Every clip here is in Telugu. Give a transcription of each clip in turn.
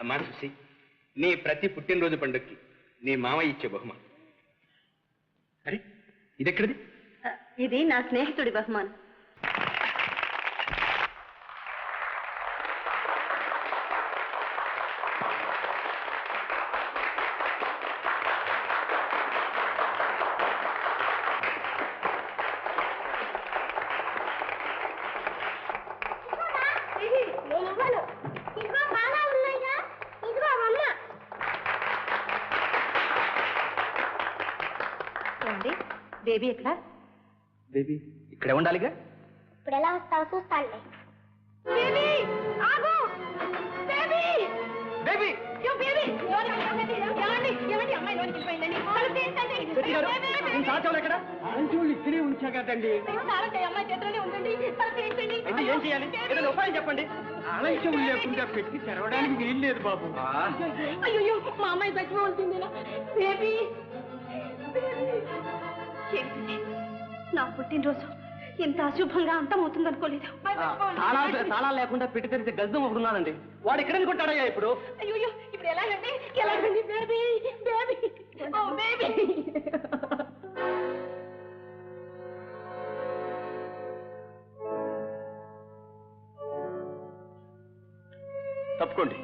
అమ్మా చూసి, నీ ప్రతి పుట్టినరోజు పండుగకి నీ మామయ్య ఇచ్చే బహుమానం. అరే ఇదెక్కడిది? ఇది నా స్నేహితుడి బహుమానం. బేబీ ఎక్కడ? బేబీ ఇక్కడే ఉండాలిగా. ఇప్పుడు ఎలా వస్తావు చూస్తానులే. ఇక్కడే ఉంచా కదండి. ఏం చేయాలి? ఏదైనా ఉపాయం చెప్పండి. ఆలస్యం లేకుండా పెట్టి తెరవడానికి వీలు లేదు బాబు. అయ్యో మా అమ్మాయి చచ్చిపోతుంది. బేబీ నా పుట్టినరోజు ఇంత అశుభంగా అంతమవుతుందనుకోలేదు. తాళాలు లేకుండా పెట్టి తెరిచే గజం ఒకడున్నాడండి. వాడు ఇక్కడ అనుకుంటాడయ్యా ఇప్పుడు. అయ్యో ఇప్పుడు ఎలాగండి? ఎలాగండి? బేబీ బేబీ ఓ బేబీ. తప్పుకోండి.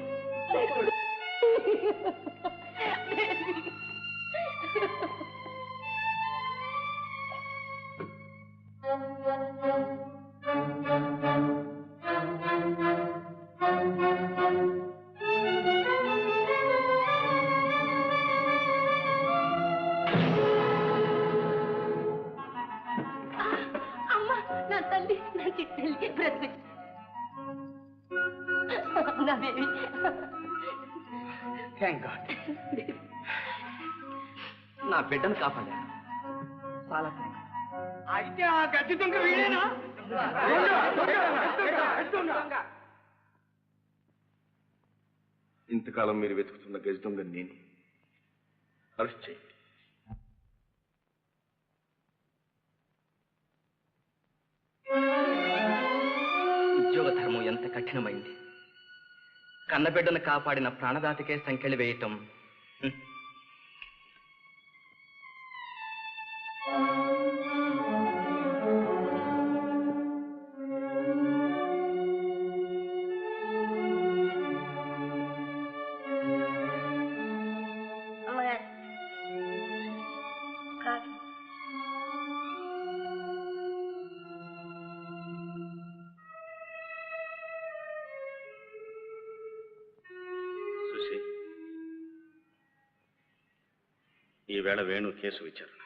అమ్మా నా తల్లి, నా చిట్టెల్లి బ్రతికి నా బేబీ. Thank God. నా బిడ్డను కాపాడా. చాలా అయితే ఆ గడ్డి దొంగ వీడేనా? ఇంతకాలం మీరు వెతుకుతున్న గజ దొంగ నేను. అరెస్ట్ చేయండి. ఉద్యోగ ధర్మం ఎంత కఠినమైంది. కన్నబిడ్డను కాపాడిన ప్రాణదాతకే సంఖ్యలు వేయటం. ఈవేళ వేణు కేసు విచారణ.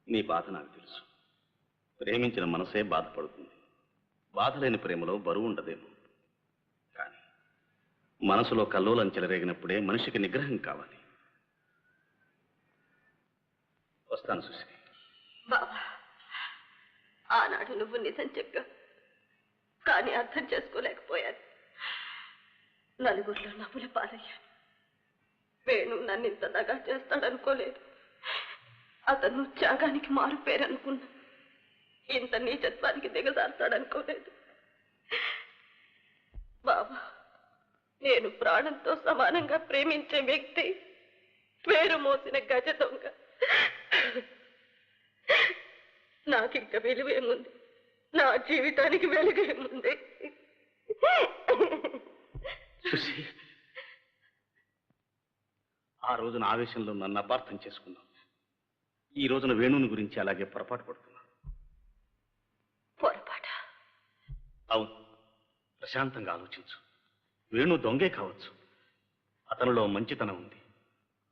నీ బాధ నాకు తెలుసు. ప్రేమించిన మనసే బాధపడుతుంది. బాధ లేని ప్రేమలో బరువు ఉండదేమో. కానీ మనసులో కల్లోలం చెలరేగినప్పుడే మనిషికి నిగ్రహం కావాలి. వస్తాను సుశీ. బాబా, ఆనాడు నువ్వు నిజం చెప్పావు, కానీ అర్థం చేసుకోలేకపోయాను. నలుగురిలో నవ్వుల పాలయ్యాను. వేణు నన్ను ఇంత దగా చేస్తాడనుకోలేదు. అతను త్యాగానికి మారు పేరనుకున్నా. ఇంత నీచత్వానికి దిగజారుతాడనుకోలేదు. బాబా, నేను ప్రాణంతో సమానంగా ప్రేమించే వ్యక్తి పేరు మోసిన గజ దొంగ. నాకింక విలువేముంది? నా జీవితానికి వెలుగేముంది? సుశీ, ఆ రోజున ఆవేశంలో నన్ను అపార్థం చేసుకున్నాను. ఈ రోజున వేణుని గురించి అలాగే పొరపాటు పడుతున్నాను. పొరపాట? అవును. ప్రశాంతంగా ఆలోచించు. వేణు దొంగే కావచ్చు. అతనిలో మంచితనం ఉంది.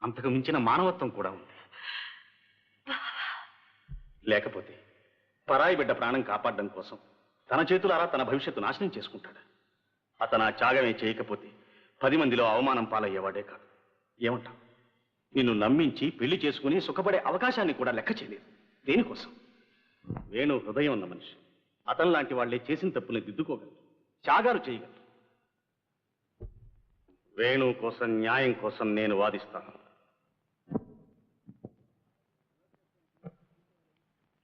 అంతకు మించిన మానవత్వం కూడా ఉంది. లేకపోతే పరాయి బిడ్డ ప్రాణం కాపాడడం కోసం తన చేతులారా తన భవిష్యత్తు నాశనం చేసుకుంటాడు. అతను ఆ త్యాగమే చేయకపోతే 10 మందిలో అవమానం పాలయ్యేవాడే కాదు. ఏమంటావు? నిన్ను నమ్మించి పెళ్లి చేసుకుని సుఖపడే అవకాశాన్ని కూడా లెక్క చేయలేదు. దేనికోసం? వేణు హృదయం ఉన్న మనిషి. అతను లాంటి వాళ్లే చేసిన తప్పుని దిద్దుకోగలరు, త్యాగాలు చేయగలరు. వేణు కోసం, న్యాయం కోసం నేను వాదిస్తాను.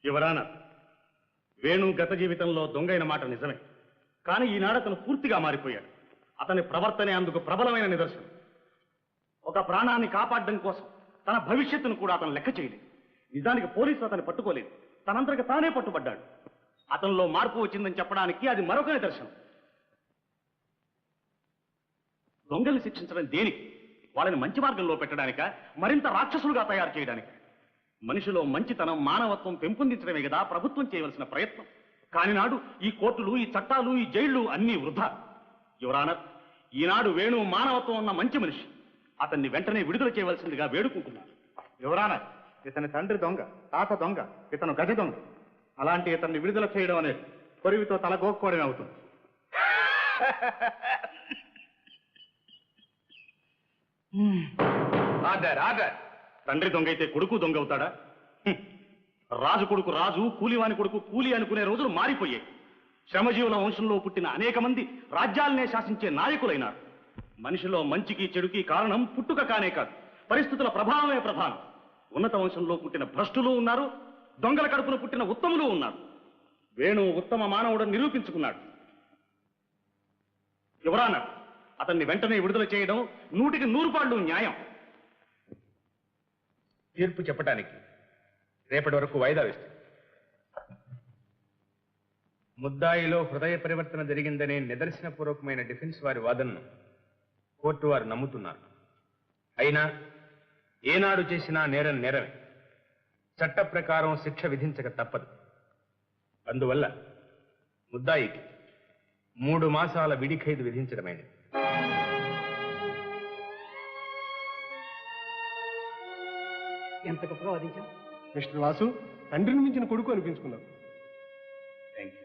యువరాన, వేణు గత జీవితంలో దొంగైన మాట నిజమే. కానీ ఈనాడు అతను పూర్తిగా మారిపోయాడు. అతని ప్రవర్తనే అందుకు ప్రబలమైన నిదర్శనం. ఒక ప్రాణాన్ని కాపాడడం కోసం తన భవిష్యత్తును కూడా అతను లెక్క చేయలేదు. నిజానికి పోలీసులు అతన్ని పట్టుకోలేదు, తనంతటికి తానే పట్టుబడ్డాడు. అతనిలో మార్పు వచ్చిందని చెప్పడానికి అది మరొక నిదర్శనం. దొంగల్ని శిక్షించడం దేనికి? వాళ్ళని మంచి మార్గంలో పెట్టడానిక, మరింత రాక్షసులుగా తయారు చేయడానికి? మనిషిలో మంచితనం, మానవత్వం పెంపొందించడమే కదా ప్రభుత్వం చేయవలసిన ప్రయత్నం. కాని నాడు ఈ కోర్టులు, ఈ చట్టాలు, ఈ జైళ్లు అన్నీ వృధా. యువరానర్, ఈనాడు వేణు మానవత్వం ఉన్న మంచి మనిషి. అతన్ని వెంటనే విడుదల చేయవలసిందిగా వేడుకుంటున్నారు. యువరానర్, ఇతని తండ్రి దొంగ, తాత దొంగ, ఇతను గజ దొంగ. అలాంటి ఇతన్ని విడుదల చేయడం అనేది కొరివితో తలగోక్కోవడమే అవుతుంది. Order order. తండ్రి దొంగ అయితే కొడుకు దొంగ అవుతాడా? రాజు కొడుకు రాజు, కూలివాని కొడుకు కూలి అనుకునే రోజులు మారిపోయాయి. శ్రమజీవుల వంశంలో పుట్టిన అనేక మంది రాజ్యాలనే శాసించే నాయకులైనారు. మనిషిలో మంచికి చెడుకి కారణం పుట్టుక కానే కాదు, పరిస్థితుల ప్రభావమే ప్రధానం. ఉన్నత వంశంలో పుట్టిన భ్రష్టులు ఉన్నారు, దొంగల కడుపున పుట్టిన ఉత్తములు ఉన్నారు. వేణు ఉత్తమ మానవుడని నిరూపించుకున్నాడు. యువరానర్, అతన్ని వెంటనే విడుదల చేయడం 100కి 100 పాళ్ళు న్యాయం. తీర్పు చెప్పడానికి రేపటి వరకు వాయిదా వేస్తుంది. ముద్దాయిలో హృదయ పరివర్తన జరిగిందనే నిదర్శనపూర్వకమైన డిఫెన్స్ వారి వాదనను కోర్టు వారు నమ్ముతున్నారు. అయినా ఏనాడు చేసినా నేరం నేరమే. చట్ట ప్రకారం శిక్ష విధించక తప్పదు. అందువల్ల ముద్దాయికి 3 మాసాల విడి ఖైదు విధించడమైనది. ఎంత గొప్పగా వాదించాం మిస్టర్ వాసు. తండ్రిని మించిన కొడుకు అనిపించుకున్నావు. Thank you.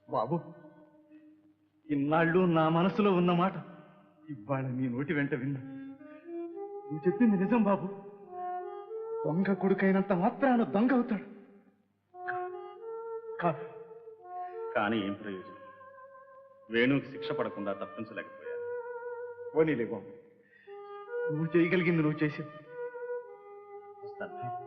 బాబు, ఇన్నాళ్ళు నా మనసులో ఉన్న మాట ఇవాళ నీ నోటి వెంట విన్నా. నువ్వు చెప్పింది నిజం బాబు. దొంగ కొడుకైనంత మాత్రాన దొంగ అవుతాడు కాదు. కానీ ఏం ప్రయోజనం? వేణుకి శిక్ష పడకుండా తప్పించలేకపోయాను. పోనీలే బాబు, నువ్వు చేయగలిగింది నువ్వు చేసావు. వస్తాను.